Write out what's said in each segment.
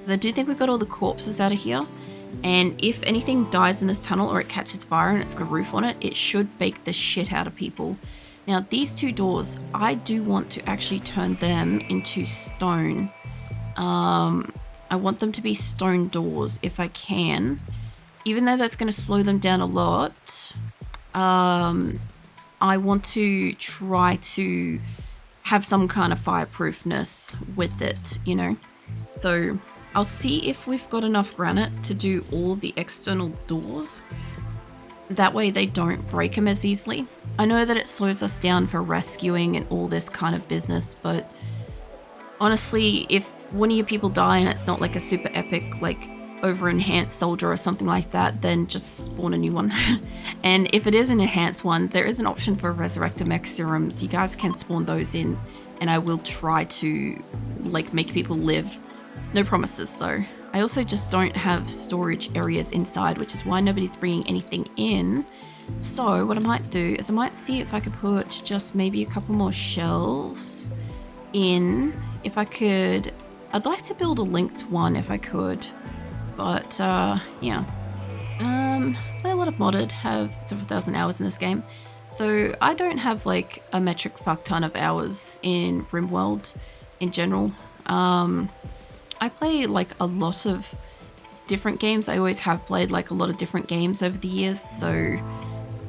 I do think we've got all the corpses out of here. And if anything dies in this tunnel or it catches fire and it's got a roof on it, it should bake the shit out of people. Now, these two doors, I do want to actually turn them into stone. I want them to be stone doors if I can. Even though that's going to slow them down a lot, I want to try to have some kind of fireproofness with it, you know? So I'll see if we've got enough granite to do all the external doors. That way they don't break them as easily. I know that it slows us down for rescuing and all this kind of business, but honestly, if one of your people die and it's not like a super epic, like over enhanced soldier or something like that, then just spawn a new one. And if it is an enhanced one, there is an option for resurrector mech serums. You guys can spawn those in, and I will try to like make people live. No promises though. I also just don't have storage areas inside, which is why nobody's bringing anything in. So what I might do is I might see if I could put just maybe a couple more shelves in. If I could, I'd like to build a linked one if I could, but yeah. Play a lot of modded, have several thousand hours in this game, so I don't have like a metric fuck ton of hours in RimWorld in general. I play like a lot of different games. I always have played like a lot of different games over the years, so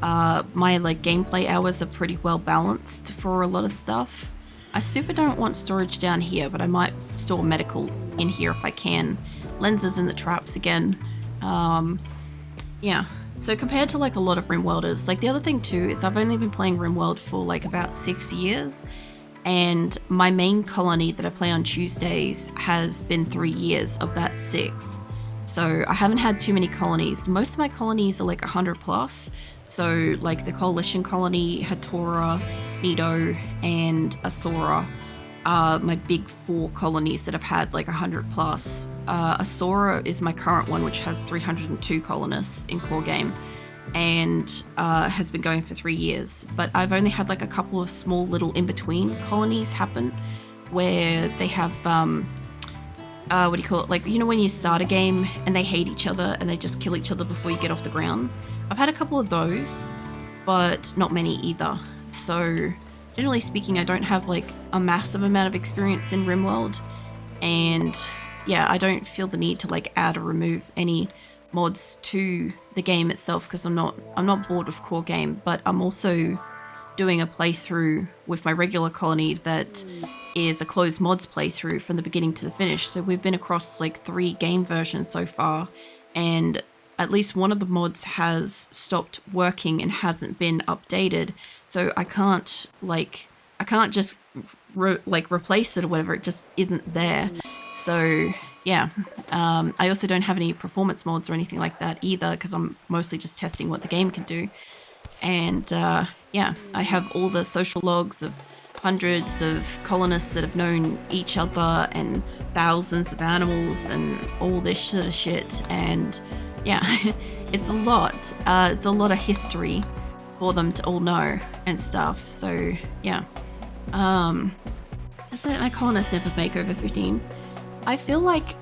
my like gameplay hours are pretty well balanced for a lot of stuff. I super don't want storage down here, but I might store medical in here if I can. Lenses in the traps again. Yeah, so compared to like a lot of RimWorlders, like the other thing too is I've only been playing RimWorld for like about 6 years, and my main colony that I play on Tuesdays has been 3 years of that 6. So I haven't had too many colonies. Most of my colonies are like 100 plus. So like the Coalition colony, Hatora, Nido, and Asura are my big 4 colonies that have had like 100 plus. Asura is my current one, which has 302 colonists in core game, and has been going for 3 years. But I've only had like a couple of small little in-between colonies happen where they have what do you call it, like, you know, when you start a game and they hate each other and they just kill each other before you get off the ground. I've had a couple of those, but not many either. So generally speaking, I don't have like a massive amount of experience in RimWorld, and yeah, I don't feel the need to like add or remove any mods to the game itself, because I'm not bored with core game, but I'm also doing a playthrough with my regular colony that is a closed mods playthrough from the beginning to the finish. So we've been across like 3 game versions so far, and at least one of the mods has stopped working and hasn't been updated. So I can't just replace it or whatever. It just isn't there. So yeah, I also don't have any performance mods or anything like that either, because I'm mostly just testing what the game can do. And yeah, I have all the social logs of hundreds of colonists that have known each other and thousands of animals and all this sort of shit. And yeah, it's a lot. It's a lot of history for them to all know and stuff. So yeah, so my colonists never make over 15. I feel like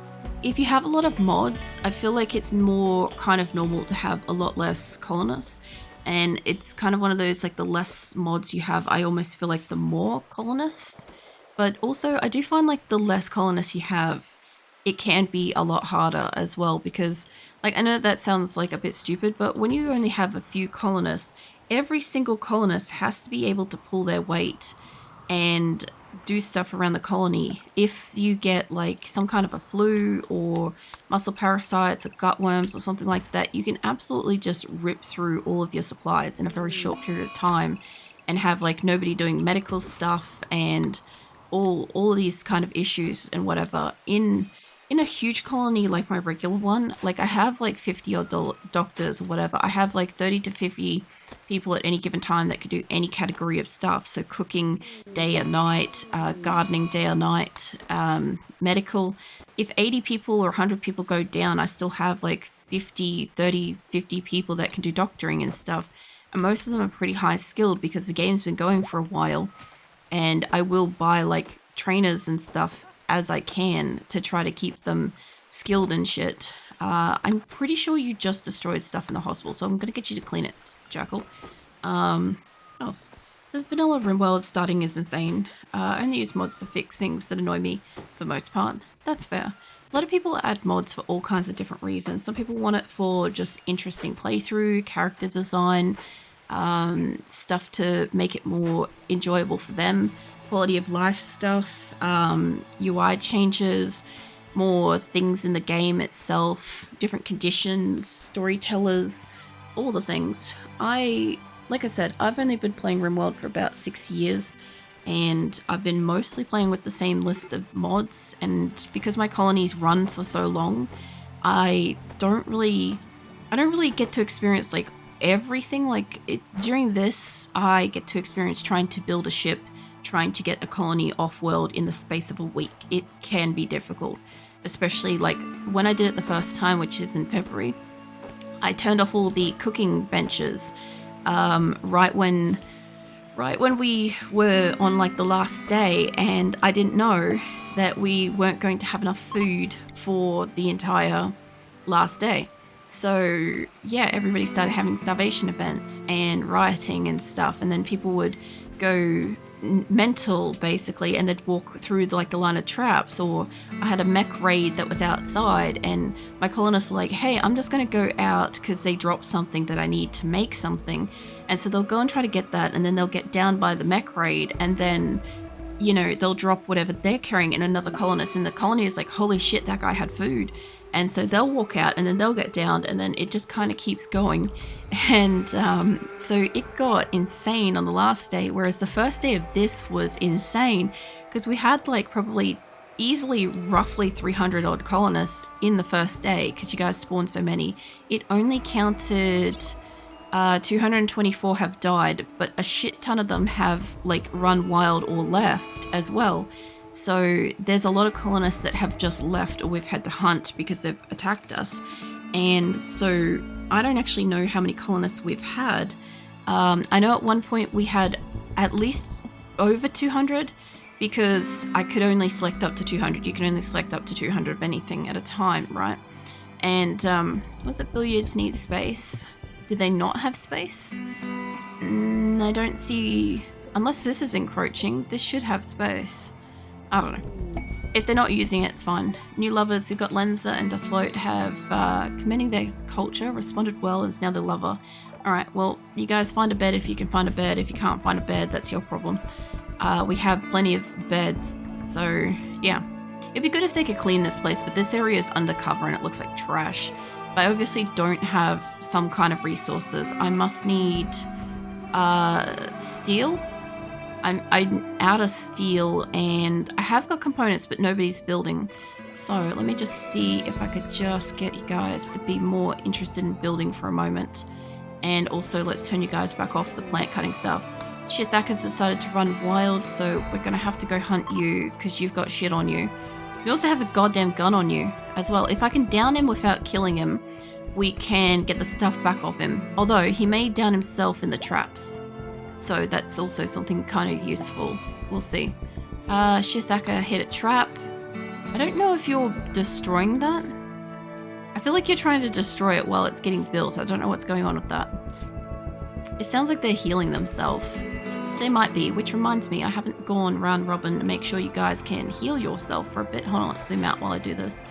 if you have a lot of mods, I feel like it's more kind of normal to have a lot less colonists. And it's kind of one of those, like, the less mods you have, I almost feel like the more colonists. But also, I do find like the less colonists you have, it can be a lot harder as well, because like, I know that sounds like a bit stupid, but when you only have a few colonists, every single colonist has to be able to pull their weight and do stuff around the colony. If you get like some kind of a flu or muscle parasites or gut worms or something like that, you can absolutely just rip through all of your supplies in a very short period of time and have like nobody doing medical stuff and all of these kind of issues and whatever. In a huge colony like my regular one, like I have like 50 odd doctors or whatever. I have like 30 to 50 people at any given time that could do any category of stuff. So cooking day or night, gardening day or night, medical. If 80 people or 100 people go down, I still have like 50 people that can do doctoring and stuff. And most of them are pretty high skilled because the game's been going for a while. And I will buy like trainers and stuff as I can to try to keep them skilled and shit. I'm pretty sure you just destroyed stuff in the hospital, so I'm gonna get you to clean it, Jackal. What else? The vanilla RimWorld starting is insane. I only use mods to fix things that annoy me for the most part. That's fair. A lot of people add mods for all kinds of different reasons. Some people want it for just interesting playthrough, character design, stuff to make it more enjoyable for them, quality of life stuff, UI changes, more things in the game itself, different conditions, storytellers, all the things. Like I said, I've only been playing RimWorld for about 6 years, and I've been mostly playing with the same list of mods, and because my colonies run for so long, I don't really get to experience like everything. During this, I get to experience trying to build a ship, trying to get a colony off-world in the space of a week. It can be difficult, especially like when I did it the first time, which is in February. I turned off all the cooking benches right when we were on like the last day, and I didn't know that we weren't going to have enough food for the entire last day. So yeah, everybody started having starvation events and rioting and stuff, and then people would go mental basically, and they'd walk through the line of traps. Or I had a mech raid that was outside, and my colonists were like, hey, I'm just going to go out because they dropped something that I need to make something. And so they'll go and try to get that, and then they'll get down by the mech raid, and then, you know, they'll drop whatever they're carrying in another colonist, and the colony is like, holy shit, that guy had food. And so they'll walk out, and then they'll get downed, and then it just kind of keeps going. And so it got insane on the last day, whereas the first day of this was insane because we had like probably easily roughly 300 odd colonists in the first day because you guys spawned so many. It only counted 224 have died, but a shit ton of them have like run wild or left as well. So there's a lot of colonists that have just left, or we've had to hunt because they've attacked us. And so I don't actually know how many colonists we've had. I know at one point we had at least over 200 because I could only select up to 200. You can only select up to 200 of anything at a time, right? And was it billiards needs space? Did they not have space? I don't see, unless this is encroaching, this should have space. I don't know. If they're not using it, it's fine. New lovers who got Lenza and Dustfloat have, commending their culture, responded well, and is now the lover. Alright, well, you guys find a bed if you can find a bed. If you can't find a bed, that's your problem. We have plenty of beds, so yeah. It'd be good if they could clean this place, but this area is undercover and it looks like trash. But I obviously don't have some kind of resources. I must need steel. I'm out of steel, and I have got components, but nobody's building. So let me just see if I could just get you guys to be more interested in building for a moment. And also let's turn you guys back off the plant cutting stuff. Shithack has decided to run wild, so we're gonna have to go hunt you because you've got shit on you. We also have a goddamn gun on you as well. If I can down him without killing him, we can get the stuff back off him. Although he may down himself in the traps. So that's also something kind of useful. We'll see. Shithaka hit a trap. I don't know if you're destroying that. I feel like you're trying to destroy it while it's getting built. I don't know what's going on with that. It sounds like they're healing themselves. They might be, which reminds me, I haven't gone round robin to make sure you guys can heal yourself for a bit. Hold on, let's zoom out while I do this.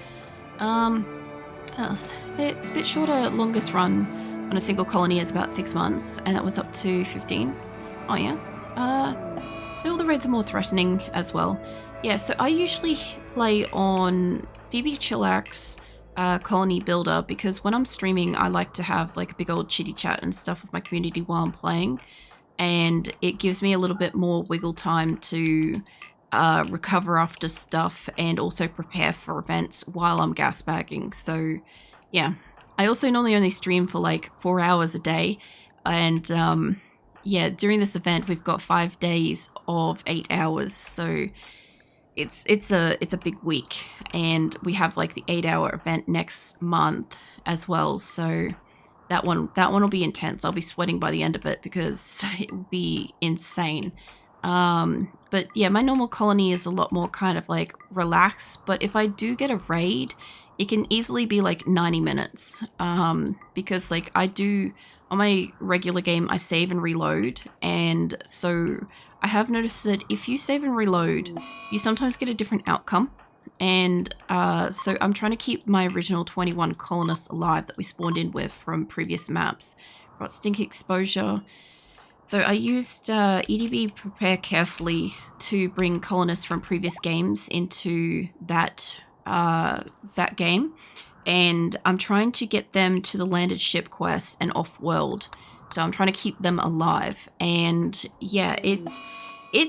It's a bit shorter. Longest run on a single colony is about 6 months, and that was up to 15. Oh yeah. All the raids are more threatening as well. Yeah, so I usually play on Phoebe, Chillax, colony builder, because when I'm streaming I like to have like a big old chitty chat and stuff with my community while I'm playing, and it gives me a little bit more wiggle time to recover after stuff and also prepare for events while I'm gas bagging. So yeah, I also normally only stream for like 4 hours a day, and yeah, during this event we've got 5 days of 8 hours, so it's a big week, and we have like the 8-hour event next month as well. So that one will be intense. I'll be sweating by the end of it because it will be insane. But yeah, my normal colony is a lot more kind of like relaxed. But if I do get a raid, it can easily be like 90 minutes because like I do on my regular game I save and reload, and so I have noticed that if you save and reload you sometimes get a different outcome, and so I'm trying to keep my original 21 colonists alive that we spawned in with from previous maps. Got stink exposure. So I used EdB Prepare Carefully to bring colonists from previous games into that game, and I'm trying to get them to the landed ship quest and off-world. So I'm trying to keep them alive, and yeah, it's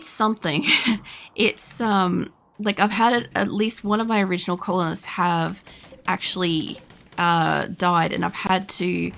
something. It's like I've had at least one of my original colonists have actually died, and I've had to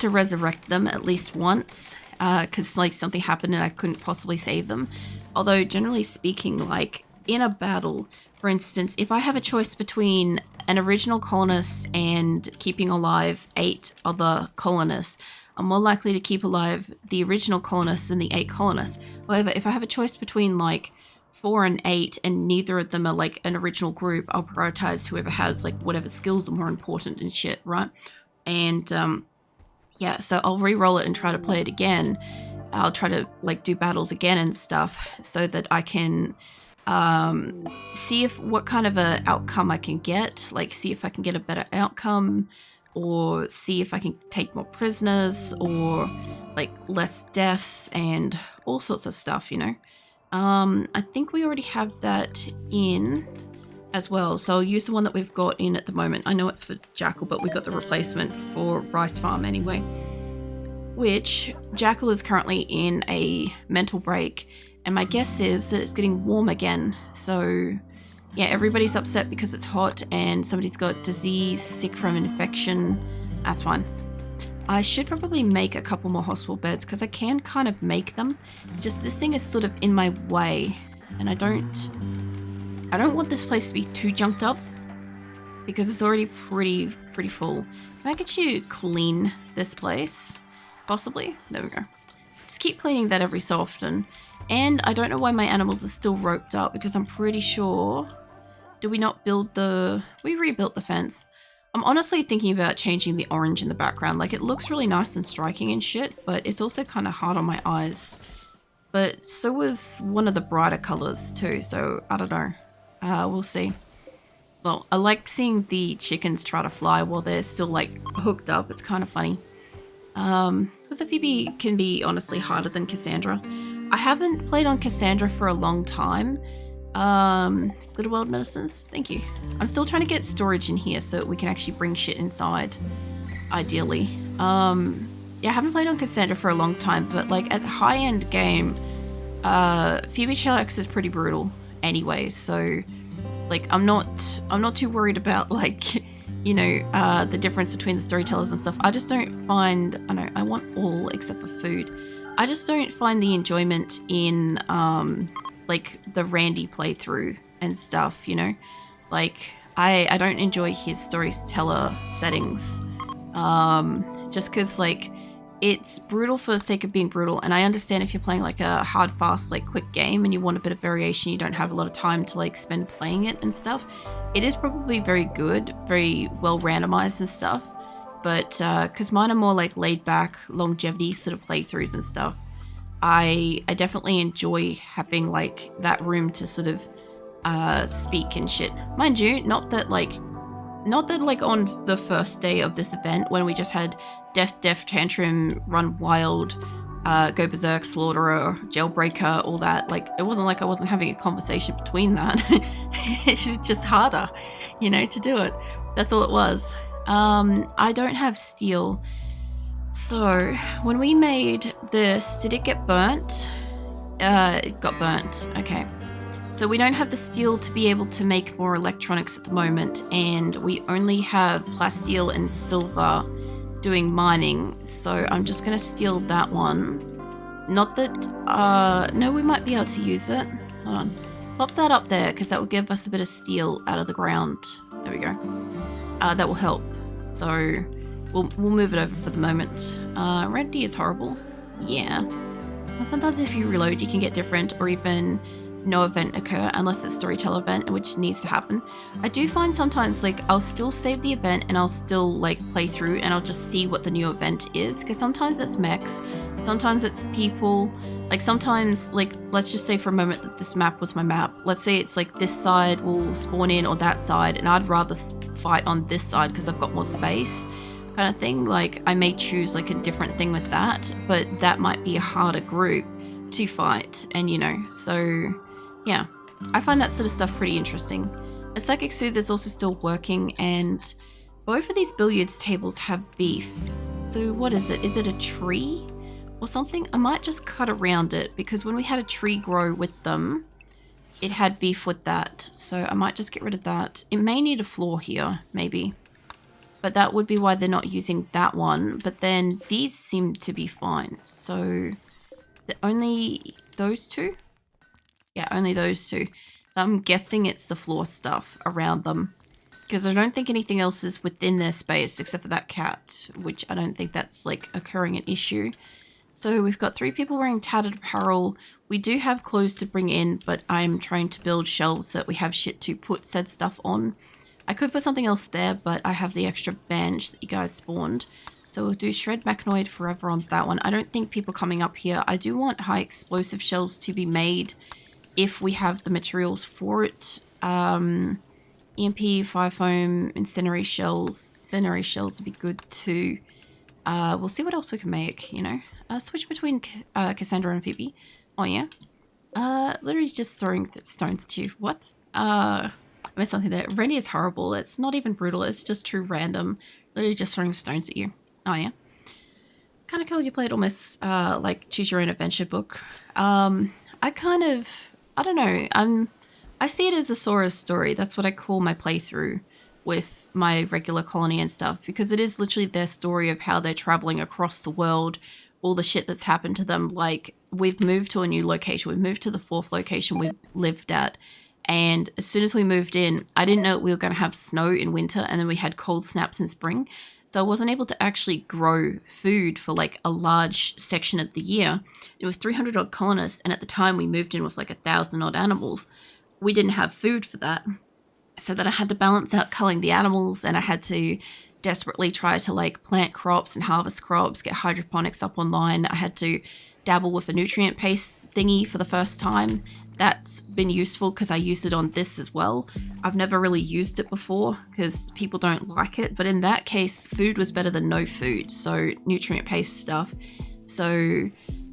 resurrect them at least once because like something happened and I couldn't possibly save them. Although generally speaking, like in a battle, for instance, if I have a choice between an original colonist and keeping alive 8 other colonists, I'm more likely to keep alive the original colonists than the 8 colonists. However, if I have a choice between like 4 and 8 and neither of them are like an original group, I'll prioritize whoever has like whatever skills are more important and shit, right? And yeah, so I'll re-roll it and try to play it again. I'll try to like do battles again and stuff so that I can see if what kind of a outcome I can get, like see if I can get a better outcome, or see if I can take more prisoners, or like less deaths and all sorts of stuff, you know. I think we already have that in as well, so I'll use the one that we've got in at the moment. I know it's for Jackal, but we got the replacement for Rice Farm anyway, which Jackal is currently in a mental break, and my guess is that it's getting warm again. So yeah, everybody's upset because it's hot and somebody's got disease, sick from an infection. That's fine. I should probably make a couple more hospital beds because I can kind of make them. It's just this thing is sort of in my way, and I don't want this place to be too junked up because it's already pretty full. Can I get you to clean this place? Possibly? There we go. Just keep cleaning that every so often. And I don't know why my animals are still roped up because I'm pretty sure... Did we not build the... We rebuilt the fence. I'm honestly thinking about changing the orange in the background. Like, it looks really nice and striking and shit, but it's also kind of hard on my eyes. But so was one of the brighter colors too, so I don't know. We'll see. Well, I like seeing the chickens try to fly while they're still, like, hooked up. It's kind of funny. Because the Phoebe can be honestly harder than Cassandra. I haven't played on Cassandra for a long time. Glitter World Medicines, thank you. I'm still trying to get storage in here so we can actually bring shit inside, ideally. Yeah, I haven't played on Cassandra for a long time, but like at high-end game, Phoebe Chillax is pretty brutal anyway, so like I'm not too worried about like, you know, the difference between the storytellers and stuff. I just don't find, I want all except for food. I just don't find the enjoyment in like the Randy playthrough and stuff, you know? Like I don't enjoy his storyteller settings. Just because like it's brutal for the sake of being brutal, and I understand if you're playing like a hard, fast, like quick game and you want a bit of variation, you don't have a lot of time to like spend playing it and stuff. It is probably very good, very well randomized and stuff. But because mine are more like laid back, longevity sort of playthroughs and stuff, I definitely enjoy having like that room to sort of speak and shit. Mind you, not that like on the first day of this event when we just had Death Tantrum, Run Wild, Go Berserk, Slaughterer, Jailbreaker, all that. Like it wasn't like I wasn't having a conversation between that. It's just harder, you know, to do it. That's all it was. I don't have steel. So when we made this, did it get burnt? It got burnt. Okay. So we don't have the steel to be able to make more electronics at the moment, and we only have plasteel and silver doing mining. So I'm just going to steal that one. Not that, no, we might be able to use it. Hold on. Plop that up there because that will give us a bit of steel out of the ground. There we go. That will help. So we'll move it over for the moment. Red D is horrible. Yeah. Well, sometimes if you reload, you can get different, or even no event occur unless it's storyteller event, which needs to happen. I do find sometimes like I'll still save the event and I'll still like play through and I'll just see what the new event is, because sometimes it's mechs, sometimes it's people, like sometimes, like let's just say for a moment that this map was my map. Let's say it's like this side will spawn in or that side, and I'd rather fight on this side because I've got more space, kind of thing. Like I may choose like a different thing with that, but that might be a harder group to fight, and you know, so yeah, I find that sort of stuff pretty interesting. A Psychic Soothe is also still working, and both of these billiards tables have beef. So what is it? Is it a tree or something? I might just cut around it, because when we had a tree grow with them, it had beef with that. So I might just get rid of that. It may need a floor here, maybe. But that would be why they're not using that one. But then these seem to be fine. So is it only those two? Yeah, only those two. So I'm guessing it's the floor stuff around them, because I don't think anything else is within their space except for that cat, which I don't think that's like occurring an issue. So we've got 3 people wearing tattered apparel. We do have clothes to bring in, but I'm trying to build shelves so that we have shit to put said stuff on. I could put something else there, but I have the extra bench that you guys spawned. So we'll do Shred Mechanoid forever on that one. I don't think people coming up here. I do want high explosive shells to be made if we have the materials for it. EMP, fire foam, incendiary shells. Incendiary shells would be good too. We'll see what else we can make, you know. Switch between Cassandra and Phoebe. Oh yeah. Literally just throwing stones to you. What? I missed something there. Rennie is horrible. It's not even brutal. It's just true random. Literally just throwing stones at you. Oh yeah. Kind of cool. You played almost like choose your own adventure book. I don't know. I see it as a Sora's story. That's what I call my playthrough with my regular colony and stuff, because it is literally their story of how they're traveling across the world, all the shit that's happened to them. Like, we've moved to a new location. We've moved to the 4th location we lived at. And as soon as we moved in, I didn't know we were going to have snow in winter, and then we had cold snaps in spring. So I wasn't able to actually grow food for like a large section of the year. It was 300 odd colonists, and at the time we moved in with like 1,000 odd animals. We didn't have food for that. So that I had to balance out culling the animals, and I had to desperately try to like plant crops and harvest crops, get hydroponics up online. I had to dabble with a nutrient paste thingy for the first time. That's been useful because I used it on this as well. I've never really used it before because people don't like it, but in that case, food was better than no food. So nutrient paste stuff. So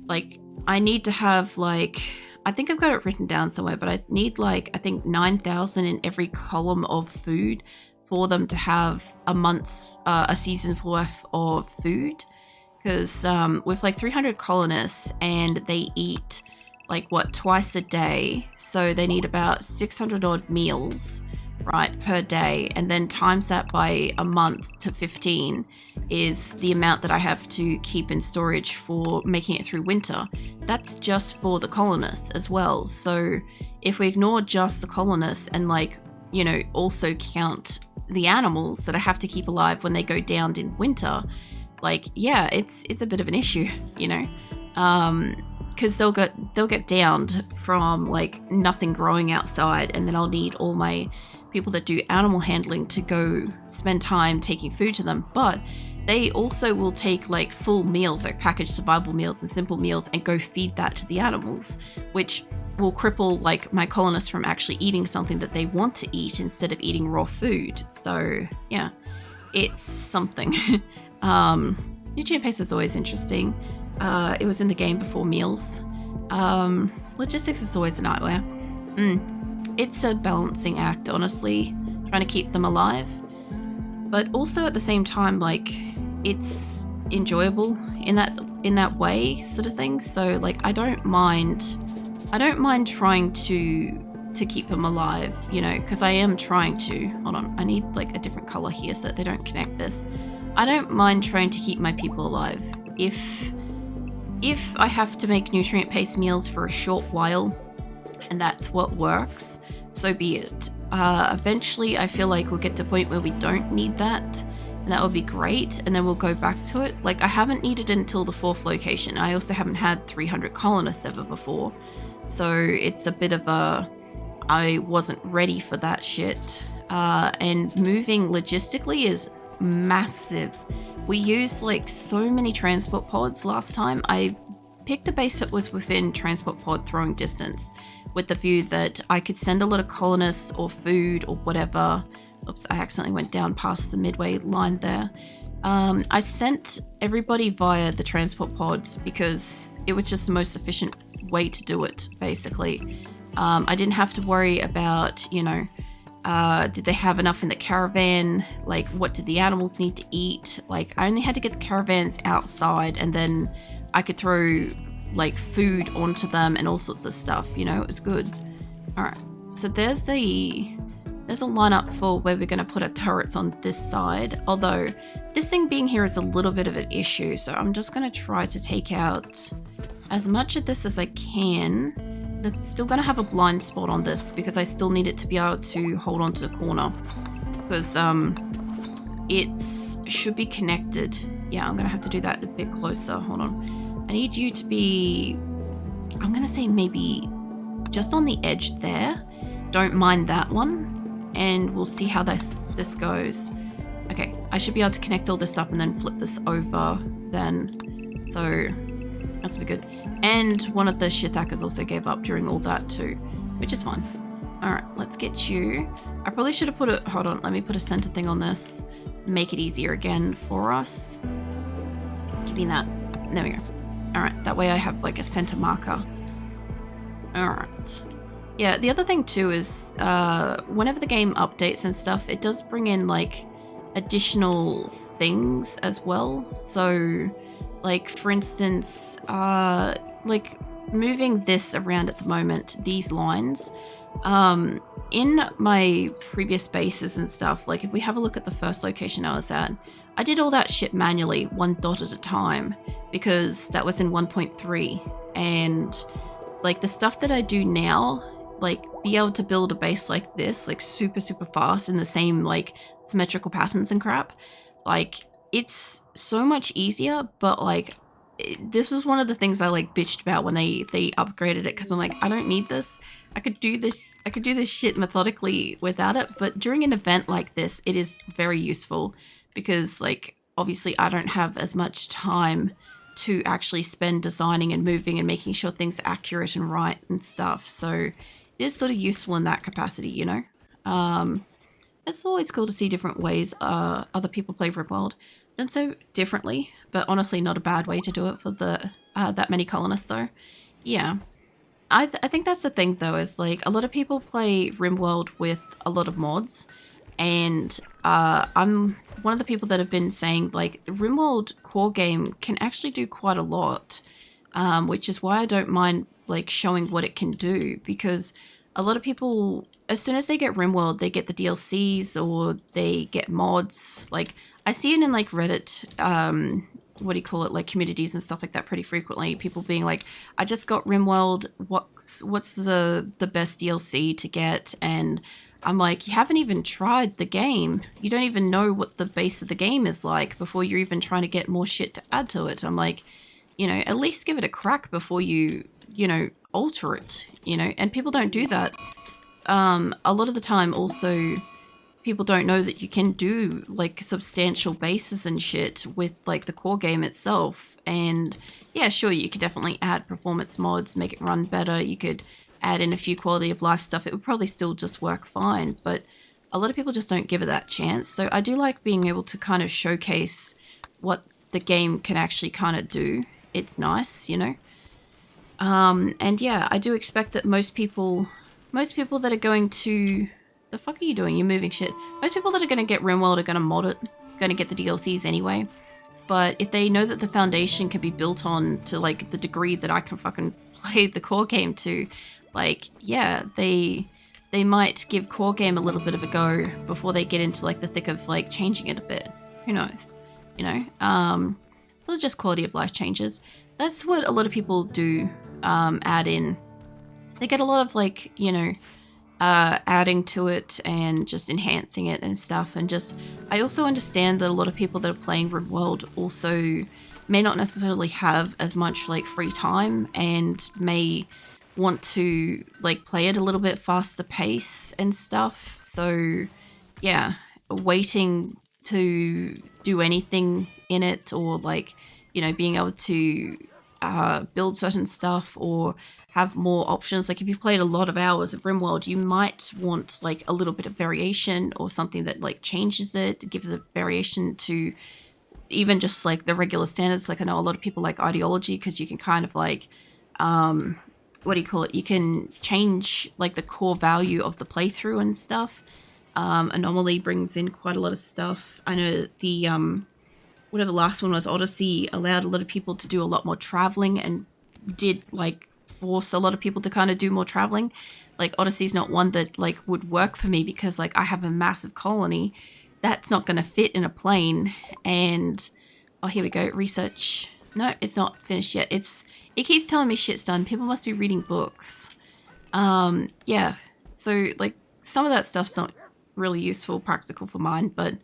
like I need to have like, I think I've got it written down somewhere, but I need like, I think 9,000 in every column of food for them to have a month's, a season's worth of food. Because with like 300 colonists, and they eat like what, twice a day, so they need about 600 odd meals, right, per day, and then times that by a month to 15 is the amount that I have to keep in storage for making it through winter. That's just for the colonists as well. So if we ignore just the colonists and like, you know, also count the animals that I have to keep alive when they go down in winter, like, yeah, it's a bit of an issue, you know, because they'll get downed from like nothing growing outside, and then I'll need all my people that do animal handling to go spend time taking food to them. But they also will take like full meals, like packaged survival meals and simple meals, and go feed that to the animals, which will cripple like my colonists from actually eating something that they want to eat instead of eating raw food. So yeah, it's something. Nutrient paste is always interesting. It was in the game before meals. Logistics is always a nightmare. It's a balancing act, honestly, trying to keep them alive. But also at the same time, like, it's enjoyable in that way, sort of thing. So like I don't mind trying to keep them alive, you know, because I am trying to. Hold on, I need like a different color here so that they don't connect this. I don't mind trying to keep my people alive. If I have to make nutrient paste meals for a short while, and that's what works, so be it. Eventually I feel like we'll get to a point where we don't need that, and that would be great, and then we'll go back to it. Like, I haven't needed it until the 4th location. I also haven't had 300 colonists ever before, so it's a bit of a... I wasn't ready for that shit. And moving logistically is massive. We used like so many transport pods last time. I picked a base that was within transport pod throwing distance with the view that I could send a lot of colonists or food or whatever. Oops, I accidentally went down past the midway line there. I sent everybody via the transport pods because it was just the most efficient way to do it, basically. I didn't have to worry about, you know, did they have enough in the caravan? Like, what did the animals need to eat? Like, I only had to get the caravans outside and then I could throw, like, food onto them and all sorts of stuff, you know? It was good. Alright, so there's a lineup for where we're going to put our turrets on this side. Although, this thing being here is a little bit of an issue, so I'm just going to try to take out as much of this as I can. They're still going to have a blind spot on this because I still need it to be able to hold on to the corner. Because it should be connected. Yeah, I'm going to have to do that a bit closer. Hold on. I need you to be, I'm going to say maybe just on the edge there. Don't mind that one. And we'll see how this goes. Okay, I should be able to connect all this up and then flip this over then. So that's be good. And one of the Shithakers also gave up during all that too, which is fine. Alright, let's get you. I probably should have put a... Hold on, let me put a center thing on this. Make it easier again for us. Give me that. There we go. Alright, that way I have like a center marker. Alright. Yeah, the other thing too is whenever the game updates and stuff, it does bring in like additional things as well. So... like, for instance, like moving this around at the moment, these lines, in my previous bases and stuff, like if we have a look at the first location I was at, I did all that shit manually, 1 dot at a time, because that was in 1.3. And like the stuff that I do now, like be able to build a base like this, like super, super fast in the same like symmetrical patterns and crap, like it's so much easier. But like this was one of the things I like bitched about when they upgraded it, because I'm like, I don't need this. I could do this shit methodically without it. But during an event like this, it is very useful because like obviously I don't have as much time to actually spend designing and moving and making sure things are accurate and right and stuff. So it is sort of useful in that capacity, you know. It's always cool to see different ways other people play RimWorld. Done so differently, but honestly not a bad way to do it for the that many colonists though. Yeah. I think that's the thing though, is like a lot of people play RimWorld with a lot of mods, and I'm one of the people that have been saying like RimWorld Core game can actually do quite a lot, which is why I don't mind like showing what it can do, because a lot of people, as soon as they get RimWorld, they get the DLCs or they get mods. Like I see it in like Reddit, what do you call it, like communities and stuff like that pretty frequently. People being like, I just got RimWorld, what's the best DLC to get? And I'm like, you haven't even tried the game. You don't even know what the base of the game is like before you're even trying to get more shit to add to it. I'm like, you know, at least give it a crack before you know, alter it, you know, and people don't do that. A lot of the time also people don't know that you can do like substantial bases and shit with like the core game itself. And yeah, sure, you could definitely add performance mods, make it run better. You could add in a few quality of life stuff. It would probably still just work fine, but a lot of people just don't give it that chance. So I do like being able to kind of showcase what the game can actually kind of do. It's nice, you know. And yeah, I do expect that most people that are going to... The fuck are you doing? You're moving shit. Most people that are going to get RimWorld are going to mod it, going to get the DLCs anyway. But if they know that the foundation can be built on to like the degree that I can fucking play the core game to, like, yeah, they might give core game a little bit of a go before they get into like the thick of like changing it a bit. Who knows? You know? So just quality of life changes. That's what a lot of people do add in. They get a lot of like, you know, adding to it and just enhancing it and stuff. And just, I also understand that a lot of people that are playing RimWorld also may not necessarily have as much like free time and may want to like play it a little bit faster pace and stuff. So yeah, waiting to do anything in it, or like, you know, being able to build certain stuff or have more options. Like if you've played a lot of hours of RimWorld, you might want like a little bit of variation or something that like changes it, gives a variation to even just like the regular standards. Like I know a lot of people like ideology because you can kind of like, what do you call it? You can change like the core value of the playthrough and stuff. Anomaly brings in quite a lot of stuff. I know the whatever the last one was, Odyssey, allowed a lot of people to do a lot more traveling and did like force a lot of people to kind of do more traveling. Like Odyssey's not one that like would work for me because like I have a massive colony that's not going to fit in a plane. And oh, here we go, research. No, it's not finished yet. It keeps telling me shit's done. People must be reading books. Yeah, so like some of that stuff's not really useful, practical for mine, but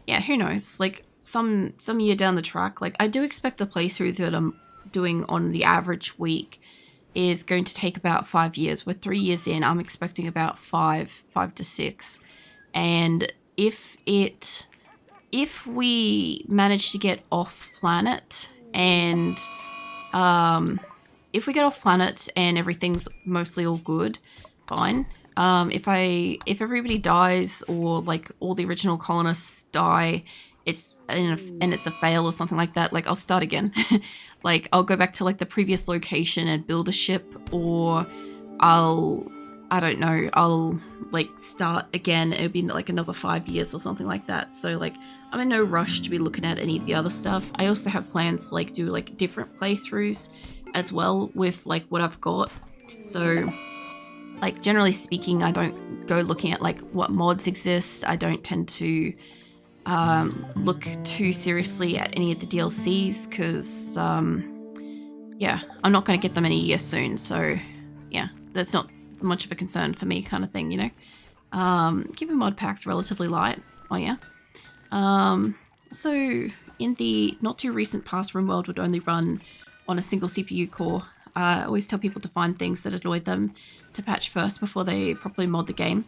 yeah, who knows? Like some year down the track, like I do expect the playthrough that I'm doing on the average week is going to take about 5 years. We're 3 years in. I'm expecting about five to six. And if we manage to get off planet and if we get off planet and everything's mostly all good, fine. If everybody dies or like all the original colonists die, and it's a fail or something like that, like I'll start again. Like I'll go back to like the previous location and build a ship, or I'll like start again. It'll be like another 5 years or something like that. So like I'm in no rush to be looking at any of the other stuff. I also have plans to like do like different playthroughs as well with like what I've got. So like generally speaking, I don't go looking at like what mods exist. I don't tend to look too seriously at any of the DLCs because yeah, I'm not going to get them any year soon. So yeah, that's not much of a concern for me, kind of thing, you know. Keeping mod packs relatively light. Oh yeah. So in the not too recent past, RimWorld would only run on a single CPU core. I always tell people to find things that annoy them to patch first before they properly mod the game.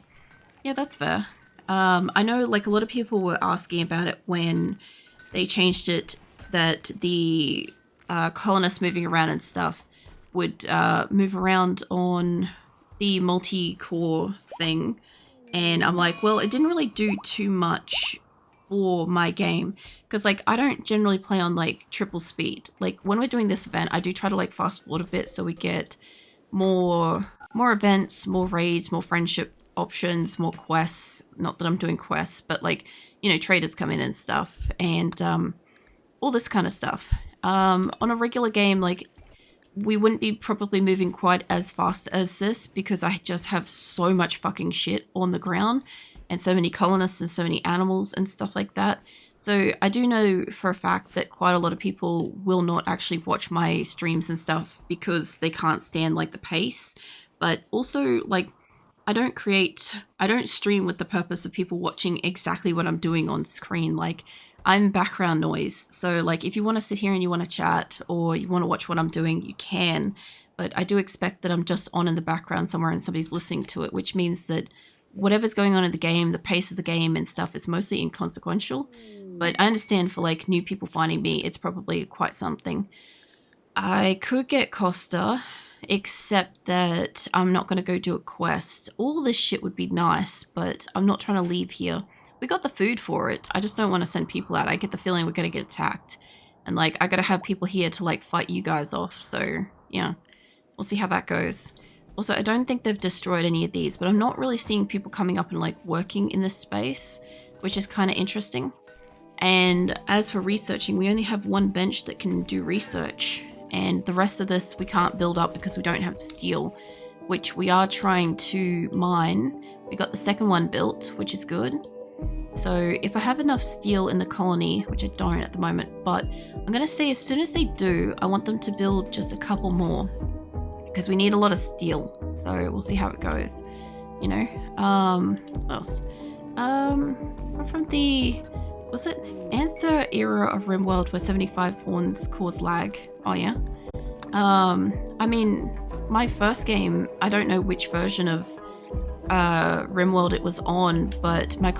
Yeah, that's fair. I know like a lot of people were asking about it when they changed it, that the colonists moving around and stuff would move around on the multi-core thing. And I'm like, well, it didn't really do too much for my game because like I don't generally play on like triple speed. Like when we're doing this event, I do try to like fast forward a bit so we get more events, more raids, more friendship options, more quests. Not that I'm doing quests, but like, you know, traders come in and stuff, and all this kind of stuff. On a regular game, like we wouldn't be probably moving quite as fast as this because I just have so much fucking shit on the ground and so many colonists and so many animals and stuff like that. So I do know for a fact that quite a lot of people will not actually watch my streams and stuff because they can't stand like the pace. But also like I don't stream with the purpose of people watching exactly what I'm doing on screen. Like I'm background noise. So like if you want to sit here and you want to chat or you want to watch what I'm doing, you can. But I do expect that I'm just on in the background somewhere and somebody's listening to it, which means that whatever's going on in the game, the pace of the game and stuff is mostly inconsequential. But I understand for like new people finding me, it's probably quite something. I could get Costa, except that I'm not going to go do a quest. All this shit would be nice, but I'm not trying to leave here. We got the food for it. I just don't want to send people out. I get the feeling we're going to get attacked. And like, I got to have people here to like fight you guys off. So yeah, we'll see how that goes. Also, I don't think they've destroyed any of these, but I'm not really seeing people coming up and like working in this space, which is kind of interesting. And as for researching, we only have one bench that can do research, and the rest of this we can't build up because we don't have steel, which we are trying to mine. We got the second one built, which is good. So if I have enough steel in the colony, which I don't at the moment, but I'm going to say as soon as they do, I want them to build just a couple more because we need a lot of steel. So we'll see how it goes. you know. What else? From the, was it Anther era of RimWorld where 75 pawns cause lag? Oh yeah. I mean, my first game, I don't know which version of RimWorld it was on, but my